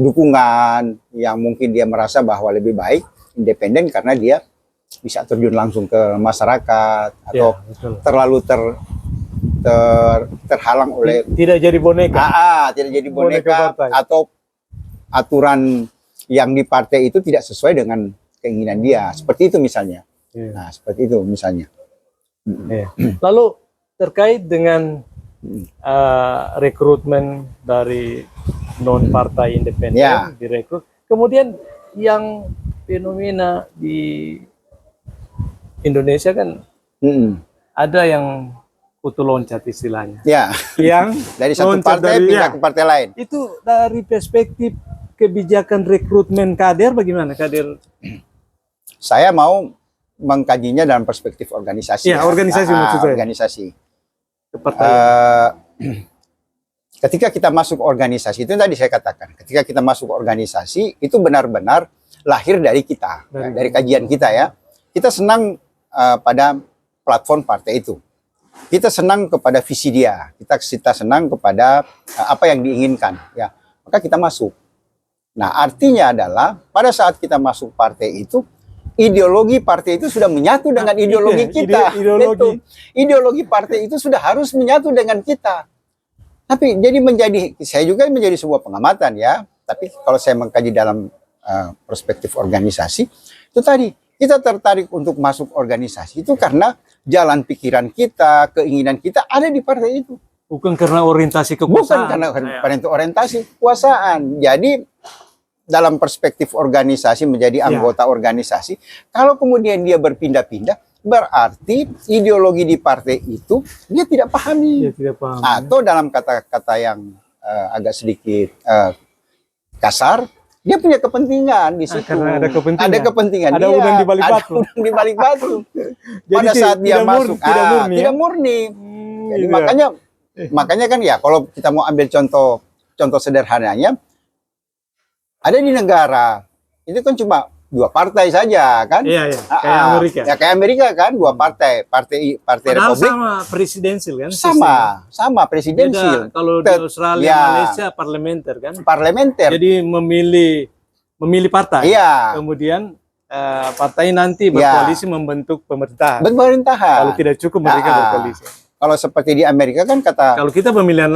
dukungan yang mungkin dia merasa bahwa lebih baik independen karena dia bisa terjun langsung ke masyarakat atau terlalu terhalang oleh tidak jadi boneka atau aturan yang di partai itu tidak sesuai dengan keinginan dia, seperti itu misalnya. Nah, seperti itu misalnya. Lalu terkait dengan rekrutmen dari non partai independen direkrut, kemudian yang fenomena di Indonesia kan ada yang kutu loncat istilahnya, yang dari satu partai pindah ke partai lain. Itu dari perspektif kebijakan rekrutmen kader bagaimana kader? Saya mau mengkajinya dalam perspektif organisasi. Organisasi maksud saya. Organisasi. Ketika kita masuk organisasi, itu tadi saya katakan, ketika kita masuk organisasi itu benar-benar lahir dari kita, dari kajian kita ya. Kita senang pada platform partai itu, kita senang kepada visi dia, kita senang kepada apa yang diinginkan ya, maka kita masuk. Nah, artinya adalah pada saat kita masuk partai itu, ideologi partai itu sudah menyatu dengan ideologi kita. Ideologi partai itu sudah harus menyatu dengan kita. Tapi saya juga menjadi sebuah pengamatan ya. Tapi kalau saya mengkaji dalam perspektif organisasi, itu tadi kita tertarik untuk masuk organisasi itu karena jalan pikiran kita, keinginan kita ada di partai itu. Bukan karena orientasi kekuasaan. Bukan karena orientasi kekuasaan. Jadi dalam perspektif organisasi menjadi anggota organisasi, kalau kemudian dia berpindah-pindah, berarti ideologi di partai itu dia tidak pahami. Atau dalam kata-kata yang agak sedikit kasar, dia punya kepentingan di situ. Ada kepentingan. Ada udang di balik batu. Di balik batu. Pada saat dia masuk, tidak murni. Jadi makanya kan ya, kalau kita mau ambil contoh sederhananya, Ada di negara itu kan cuma 2 partai saja kan? Iya, iya. Kayak Amerika. Ya kayak Amerika kan 2 partai, partai Padahal Republik. sama presidensil kan? Sama presidensil. Beda, kalau di Australia, Malaysia parlementer kan? Parlementer. Jadi memilih partai. Iya. Kemudian partai nanti berkoalisi membentuk pemerintahan. Pemerintahan. Kalau tidak cukup mereka berkoalisi. Kalau seperti di Amerika kan kalau kita memilih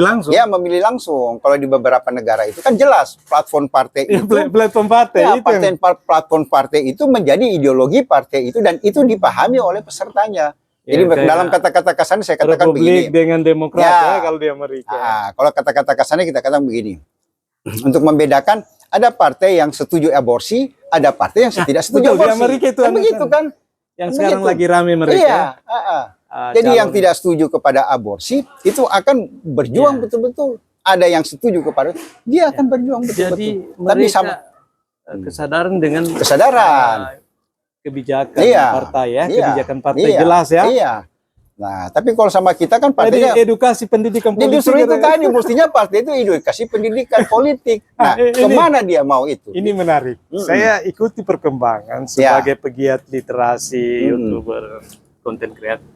langsung. Ya, memilih langsung. Kalau di beberapa negara itu kan jelas platform partai itu. Platform partai ya, itu. Platform partai itu menjadi ideologi partai itu dan itu dipahami oleh pesertanya. Jadi dalam kata-kata kasarnya saya katakan Republik begini. dengan demokrat kalau di Amerika. Kalau kata-kata kasarnya kita katakan begini. Untuk membedakan ada partai yang setuju aborsi, ada partai yang tidak setuju aborsi. Di Amerika itu begitu kan? Yang sekarang lagi rame mereka. Iya. Jadi yang tidak setuju kepada aborsi itu akan berjuang betul-betul. Ada yang setuju kepada dia akan berjuang betul-betul. Jadi tapi sama kesadaran dengan kebijakan partai ya, kebijakan partai jelas ya. Iya. Nah, tapi kalau sama kita kan partainya edukasi pendidikan politik. Justru itu tadi mestinya partai itu edukasi pendidikan politik. Nah, kemana dia mau itu? Ini menarik. Saya ikuti perkembangan sebagai pegiat literasi, YouTuber, konten kreator.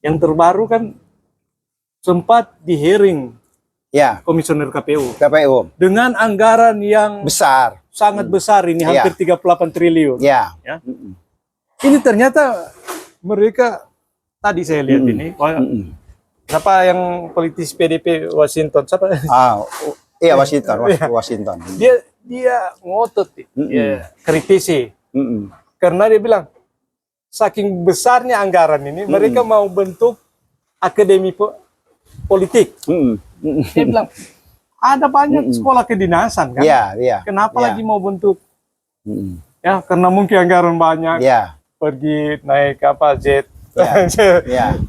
Yang terbaru kan sempat di hearing komisioner KPU dengan anggaran yang sangat besar ini hampir 38 triliun. Ya. Ini ternyata mereka tadi saya lihat ini siapa yang politisi PDP Washington siapa? Iya Washington. Dia ngotot kritisi karena dia bilang saking besarnya anggaran ini, mereka mau bentuk akademi politik. Dia bilang, ada banyak sekolah kedinasan kan? Kenapa lagi mau bentuk? Ya, karena mungkin anggaran banyak. Pergi naik jet,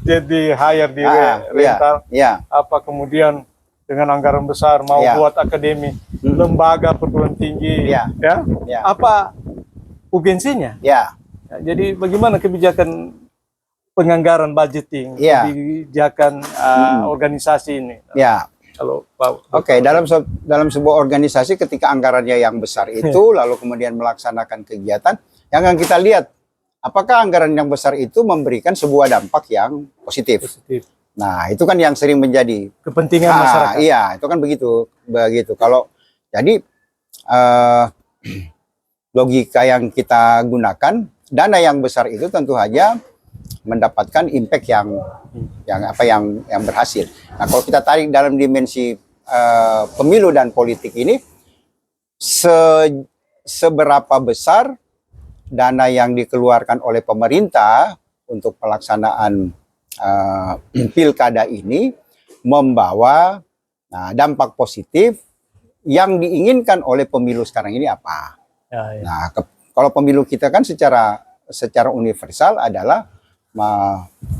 jet di hire di rental. Apa kemudian dengan anggaran besar mau buat akademi, lembaga perguruan tinggi. Apa urgensinya? Jadi bagaimana kebijakan penganggaran budgeting, kebijakan organisasi ini? Kalau dalam sebuah organisasi ketika anggarannya yang besar itu lalu kemudian melaksanakan kegiatan, yang akan kita lihat apakah anggaran yang besar itu memberikan sebuah dampak yang positif. Nah, itu kan yang sering menjadi kepentingan masyarakat. Iya, itu kan begitu. Kalau jadi logika yang kita gunakan, dana yang besar itu tentu saja mendapatkan impact yang berhasil. Nah, kalau kita tarik dalam dimensi pemilu dan politik ini, seberapa besar dana yang dikeluarkan oleh pemerintah untuk pelaksanaan pilkada ini membawa dampak positif yang diinginkan oleh pemilu sekarang ini apa? Nah, kalau pemilu kita kan secara universal adalah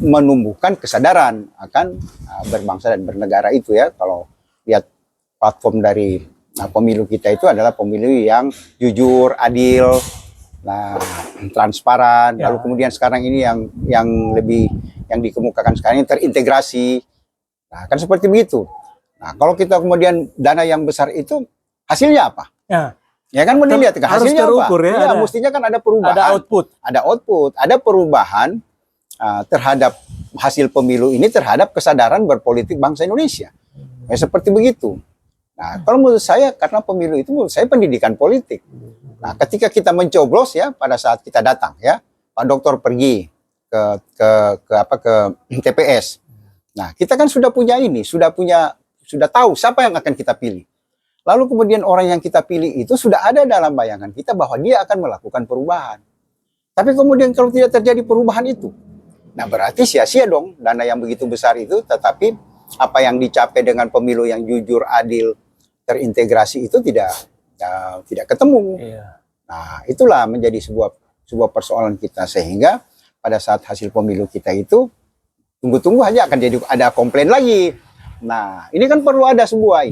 menumbuhkan kesadaran akan berbangsa dan bernegara itu ya. Kalau lihat platform dari pemilu kita itu adalah pemilu yang jujur, adil, transparan. Lalu kemudian sekarang ini yang dikemukakan sekarang ini terintegrasi. Nah, kan seperti begitu. Nah, kalau kita kemudian dana yang besar itu hasilnya apa? Ya kan dilihat kan hasilnya terukur, apa? Mestinya kan ada perubahan. Ada output, ada perubahan terhadap hasil pemilu ini terhadap kesadaran berpolitik bangsa Indonesia. Ya, seperti begitu. Nah, kalau menurut saya karena pemilu itu menurut saya pendidikan politik. Nah, ketika kita mencoblos ya pada saat kita datang ya, Pak Dokter pergi ke TPS. Nah, kita kan sudah punya sudah tahu siapa yang akan kita pilih. Lalu kemudian orang yang kita pilih itu sudah ada dalam bayangan kita bahwa dia akan melakukan perubahan. Tapi kemudian kalau tidak terjadi perubahan itu, nah berarti sia-sia dong dana yang begitu besar itu, tetapi apa yang dicapai dengan pemilu yang jujur, adil, terintegrasi itu tidak ketemu. Nah, itulah menjadi sebuah persoalan kita sehingga pada saat hasil pemilu kita itu tunggu-tunggu aja akan jadi ada komplain lagi. Nah, ini kan perlu ada sebuah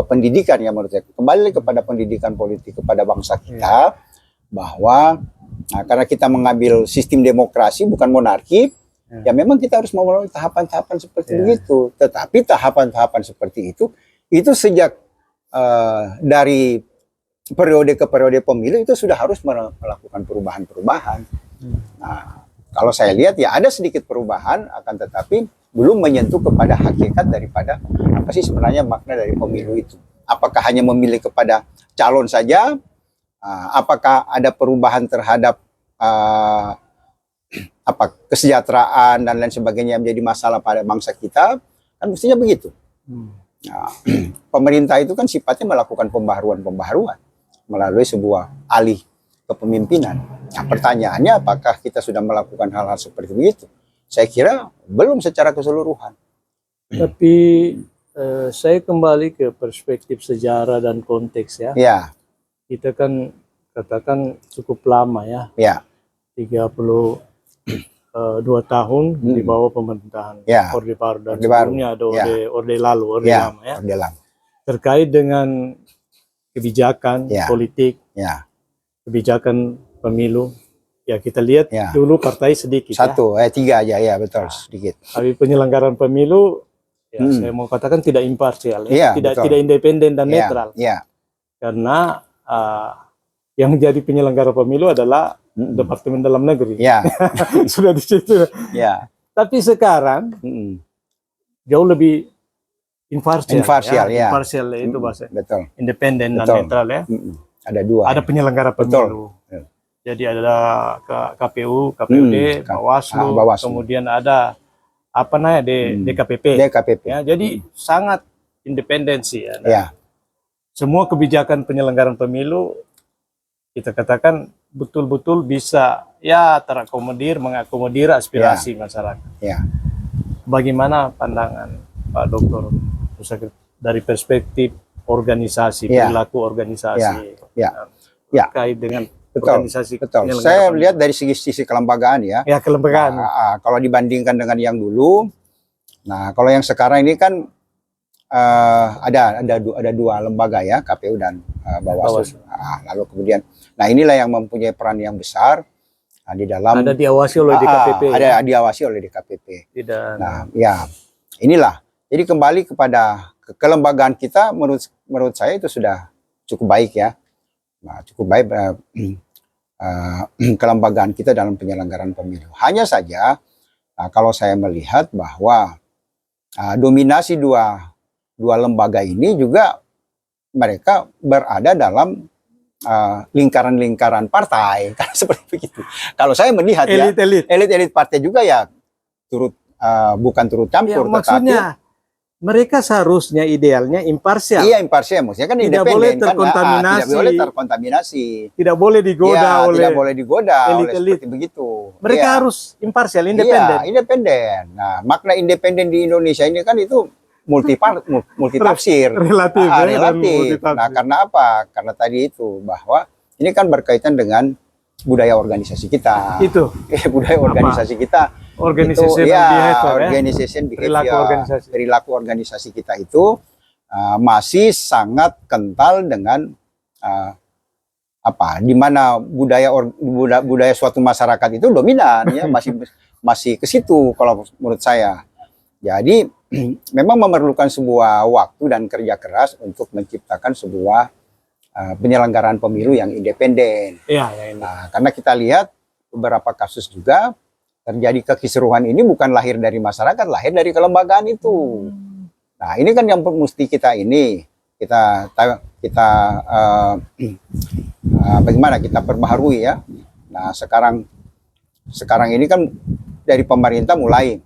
pendidikan ya menurut saya. Kembali kepada pendidikan politik kepada bangsa kita bahwa karena kita mengambil sistem demokrasi bukan monarki, ya memang kita harus melalui tahapan-tahapan seperti begitu. Tetapi tahapan-tahapan seperti itu sejak dari periode ke periode pemilu itu sudah harus melakukan perubahan-perubahan. Nah, kalau saya lihat ya ada sedikit perubahan, akan tetapi belum menyentuh kepada hakikat daripada apa sih sebenarnya makna dari pemilu itu. Apakah hanya memilih kepada calon saja? Apakah ada perubahan terhadap kesejahteraan dan lain sebagainya yang menjadi masalah pada bangsa kita? Kan mestinya begitu. Nah, pemerintah itu kan sifatnya melakukan pembaharuan melalui sebuah alih kepemimpinan. Nah, pertanyaannya apakah kita sudah melakukan hal-hal seperti itu? Saya kira belum secara keseluruhan. Tapi saya kembali ke perspektif sejarah dan konteks ya. Ya. Kita kan katakan cukup lama ya. Ya. 32 tahun di bawah pemerintahan Orde Baru dan sebelumnya ada Orde Lama ya. Orde Lama. Terkait dengan kebijakan politik, kebijakan pemilu, ya kita lihat dulu partai sedikit. Tiga aja ya betul sedikit. Tapi penyelenggaraan pemilu, ya saya mau katakan tidak imparsial, tidak independen dan netral. Karena yang menjadi penyelenggara pemilu adalah Departemen Dalam Negeri. Sudah di situ. Tapi sekarang jauh lebih imparsial itu bahasa. Betul. Independen dan netral ya. Ada dua. Ada penyelenggara pemilu. Jadi ada KPU, KPUD, Bawaslu, kemudian ada DKPP. Ya, jadi sangat independensi ya. Semua kebijakan penyelenggaraan pemilu kita katakan betul-betul bisa mengakomodir aspirasi masyarakat. Bagaimana pandangan Pak Dokter dari perspektif organisasi, perilaku organisasi terkait dengan organisasi? Betul. Saya lihat dari sisi kelembagaan ya. Kelembagaan. Kalau dibandingkan dengan yang dulu, nah kalau yang sekarang ini kan ada dua lembaga ya, KPU dan Bawaslu. Lalu kemudian, nah inilah yang mempunyai peran yang besar di dalam. Ada diawasi oleh DKPP. Ada diawasi oleh DKPP. Nah, ya inilah. Jadi kembali kepada kelembagaan kita, menurut saya itu sudah cukup baik ya. Nah, cukup baik kelembagaan kita dalam penyelenggaraan pemilu. Hanya saja, kalau saya melihat bahwa dominasi dua lembaga ini juga mereka berada dalam lingkaran-lingkaran partai, kan seperti begitu. Kalau saya melihat elit partai juga ya bukan turut campur, maksudnya mereka seharusnya idealnya imparsial. Iya, imparsial, maksudnya kan tidak independen, boleh terkontaminasi, tidak boleh terkontaminasi, tidak boleh digoda oleh tidak boleh digoda elit-elit. Seperti begitu. Mereka harus imparsial, independen. Iya, independen. Nah, makna independen di Indonesia ini kan itu multitafsir, relatif. Nah, karena apa? Karena tadi itu bahwa ini kan berkaitan dengan budaya organisasi kita. Itu budaya organisasi kita. Organization behavior, perilaku organisasi kita itu masih sangat kental dengan di mana budaya suatu masyarakat itu dominan ya, masih ke situ kalau menurut saya. Jadi memang memerlukan sebuah waktu dan kerja keras untuk menciptakan sebuah penyelenggaraan pemilu yang independen. Nah, karena kita lihat beberapa kasus juga terjadi kekisruhan ini bukan lahir dari masyarakat, lahir dari kelembagaan itu. Nah, ini kan yang mesti bagaimana kita perbaharui ya. Nah, sekarang ini kan dari pemerintah mulai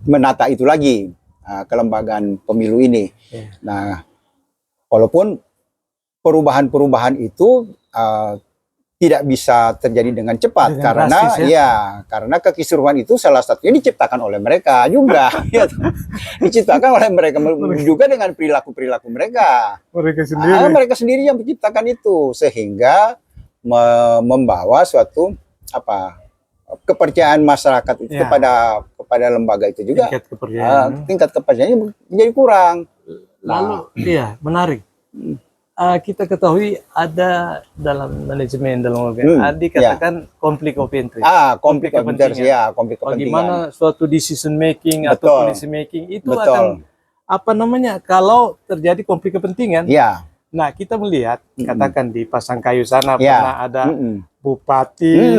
menata itu lagi, kelembagaan pemilu ini. Nah, walaupun perubahan-perubahan itu tidak bisa terjadi dengan cepat karena karena kekisruhan itu salah satunya diciptakan oleh mereka juga. Diciptakan oleh mereka juga dengan perilaku mereka. Mereka sendiri yang menciptakan itu sehingga membawa suatu kepercayaan masyarakat itu kepada lembaga itu juga. Tingkat kepercayaannya menjadi kurang. Lalu menarik. Kita ketahui ada dalam manajemen dikatakan konflik of interest. Konflik of interest, konflik kepentingan. Bagaimana suatu decision making atau policy making itu akan apa namanya, kalau terjadi konflik kepentingan, Ya, nah kita melihat, katakan di Pasangkayu sana Ya. pernah ada bupati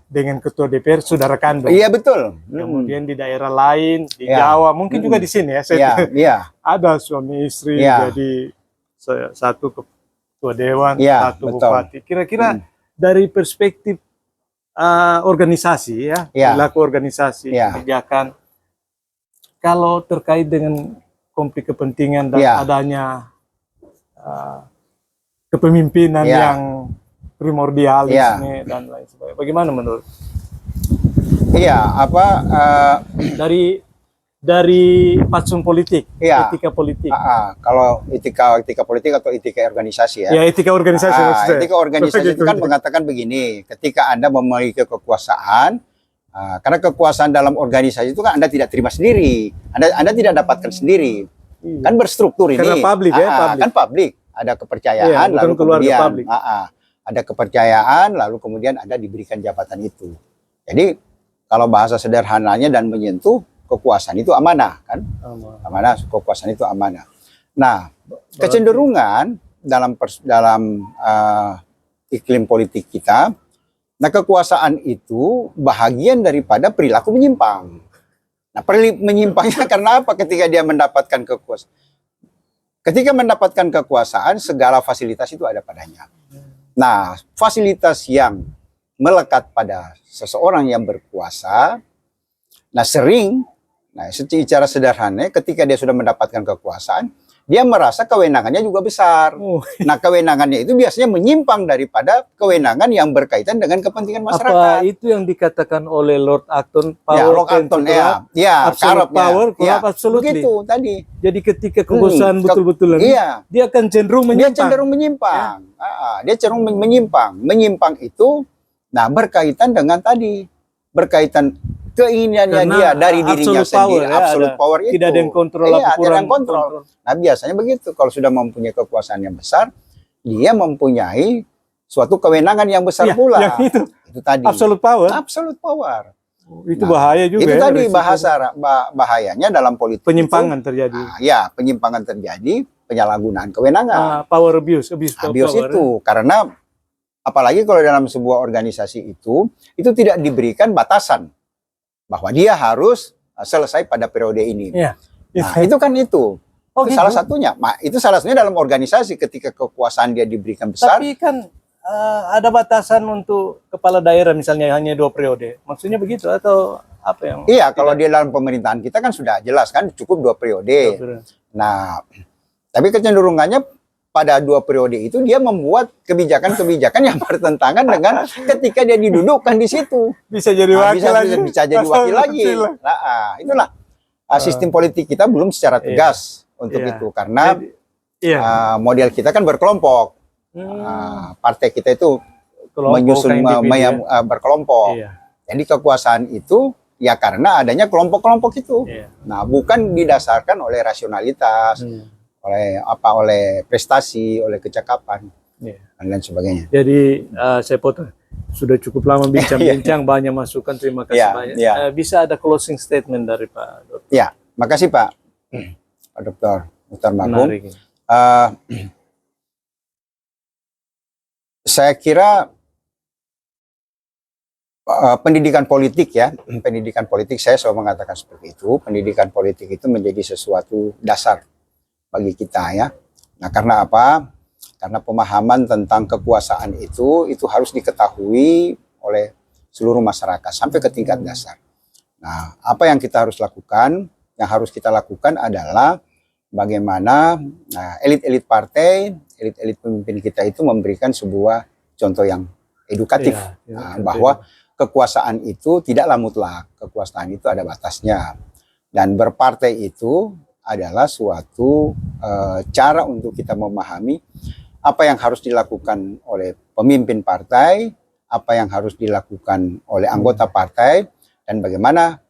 dengan ketua DPR saudara kandung. iya betul. Kemudian di daerah lain, di Ya. Jawa, mungkin juga di sini ya, Iya, iya, ada suami istri Ya. jadi satu ketua dewan, Ya, satu betul. bupati. Kira-kira dari perspektif organisasi ya, Ya. perilaku organisasi, Ya. kebijakan, kalau terkait dengan konflik kepentingan dan Ya. adanya kepemimpinan Ya. yang primordialis Ya. nih dan lain sebagainya. Bagaimana menurut? Iya, Dari fatsun politik, Iya. etika politik. kalau etika politik atau etika organisasi ya. Ya, etika organisasi maksud saya. Etika organisasi itu kan mengatakan begini, ketika Anda memiliki kekuasaan, karena kekuasaan dalam organisasi itu kan Anda tidak terima sendiri, Anda tidak dapatkan sendiri, kan berstruktur ini. Karena publik ya, publik. Kan publik, ada kepercayaan, Iya, bukan lalu keluarga kemudian publik. ada kepercayaan, lalu kemudian Anda diberikan jabatan itu. Jadi kalau bahasa sederhananya dan menyentuh, kekuasaan itu amanah kan? Amanah, kekuasaan itu amanah. Nah, kecenderungan dalam iklim politik kita, nah kekuasaan itu bahagian daripada perilaku menyimpang. Nah, menyimpangnya karena apa? Ketika dia mendapatkan kekuasaan, ketika mendapatkan kekuasaan, segala fasilitas itu ada padanya. Nah, fasilitas yang melekat pada seseorang yang berkuasa, nah secara sederhana, ketika dia sudah mendapatkan kekuasaan, dia merasa kewenangannya juga besar. Nah, kewenangannya itu biasanya menyimpang daripada kewenangan yang berkaitan dengan kepentingan masyarakat. Apa itu yang dikatakan oleh Lord Acton? Lord Acton ya, absolute power, absolutely. Begitu tadi. Jadi ketika kekuasaan betul-betul dia akan cenderung menyimpang. Dia cenderung menyimpang. Dia cenderung menyimpang. Menyimpang itu, nah berkaitan dengan tadi, berkaitan keinginannya dia dari dirinya sendiri, absolute power itu. Tidak ada yang kontrol, tidak ada yang kontrol. Nah, biasanya begitu. Kalau sudah mempunyai kekuasaan yang besar, dia mempunyai suatu kewenangan yang besar pula. Yang itu tadi. Absolute power. Absolute power. Itu bahaya juga. Itu tadi bahayanya dalam politik. Penyimpangan terjadi. Penyimpangan terjadi, penyalahgunaan kewenangan. Power abuse itu karena apalagi kalau dalam sebuah organisasi itu tidak diberikan batasan bahwa dia harus selesai pada periode ini. Nah, itu kan itu salah satunya. Itu salah satunya dalam organisasi ketika kekuasaan dia diberikan besar. Tapi kan ada batasan untuk kepala daerah misalnya hanya 2 periode. Maksudnya begitu atau apa yang? Iya, kalau dia dalam pemerintahan kita kan sudah jelas kan cukup 2 periode. Nah, tapi kecenderungannya pada 2 periode itu dia membuat kebijakan-kebijakan yang bertentangan dengan ketika dia didudukkan di situ. Bisa jadi wakil lagi. Bisa jadi wakil lagi. Nah, itulah sistem politik kita belum secara tegas untuk itu karena model kita kan berkelompok. Partai kita itu menyusun berkelompok. Jadi kekuasaan itu ya karena adanya kelompok-kelompok itu. Nah, bukan didasarkan oleh rasionalitas. Oleh prestasi, oleh kecakapan, dan lain sebagainya. Jadi saya potong, sudah cukup lama bincang-bincang, banyak masukan, terima kasih banyak. Bisa ada closing statement dari Pak Dokter? Ya, makasih Pak Dokter Magum. Saya kira pendidikan politik saya selalu mengatakan seperti itu. Pendidikan politik itu menjadi sesuatu dasar bagi kita ya. Nah, karena apa? Karena pemahaman tentang kekuasaan itu harus diketahui oleh seluruh masyarakat sampai ke tingkat dasar. Nah, apa yang kita harus lakukan? Yang harus kita lakukan adalah bagaimana elit-elit partai, elit-elit pemimpin kita itu memberikan sebuah contoh yang edukatif bahwa kekuasaan itu tidaklah mutlak, kekuasaan itu ada batasnya. Dan berpartai itu adalah suatu cara untuk kita memahami apa yang harus dilakukan oleh pemimpin partai, apa yang harus dilakukan oleh anggota partai, dan bagaimana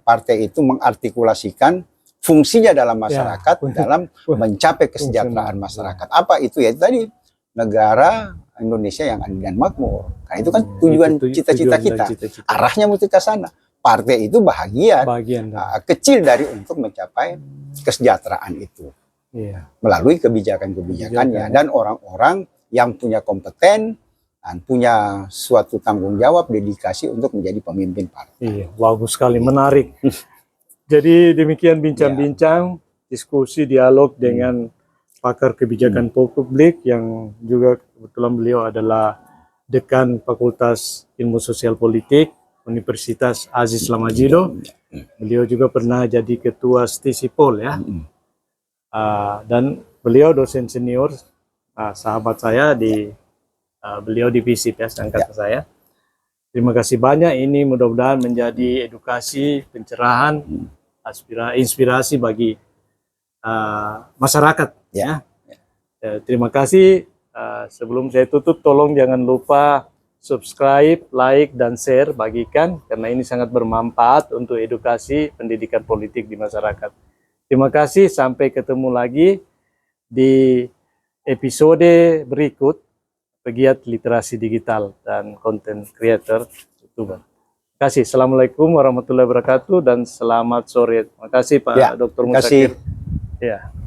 partai itu mengartikulasikan fungsinya dalam masyarakat dalam mencapai kesejahteraan masyarakat. Apa itu? Ya itu tadi, negara Indonesia yang adil dan makmur. Karena itu kan tujuan cita-cita kita. Arahnya mesti ke sana. partai itu bagian Bagian. kecil dari untuk mencapai kesejahteraan itu Iya. melalui kebijakan-kebijakannya dan orang-orang yang punya kompeten dan punya suatu tanggung jawab dedikasi untuk menjadi pemimpin partai. Iya, bagus sekali, menarik. Jadi demikian bincang-bincang, diskusi, dialog dengan pakar kebijakan publik yang juga kebetulan beliau adalah Dekan Fakultas Ilmu Sosial Politik Universitas Aziz Lamajido. Beliau juga pernah jadi ketua Stisipol ya. Dan beliau dosen senior, sahabat saya di beliau di FISIP ya, angkatan saya. Terima kasih banyak, ini mudah-mudahan menjadi edukasi, pencerahan, inspirasi bagi masyarakat ya. Terima kasih. Sebelum saya tutup, tolong jangan lupa subscribe, like, dan share, bagikan karena ini sangat bermanfaat untuk edukasi pendidikan politik di masyarakat. Terima kasih, sampai ketemu lagi di episode berikut pegiat literasi digital dan content creator YouTuber. Terima kasih. Assalamualaikum warahmatullahi wabarakatuh dan selamat sore. Terima kasih Pak Dr. Musakir. Ya.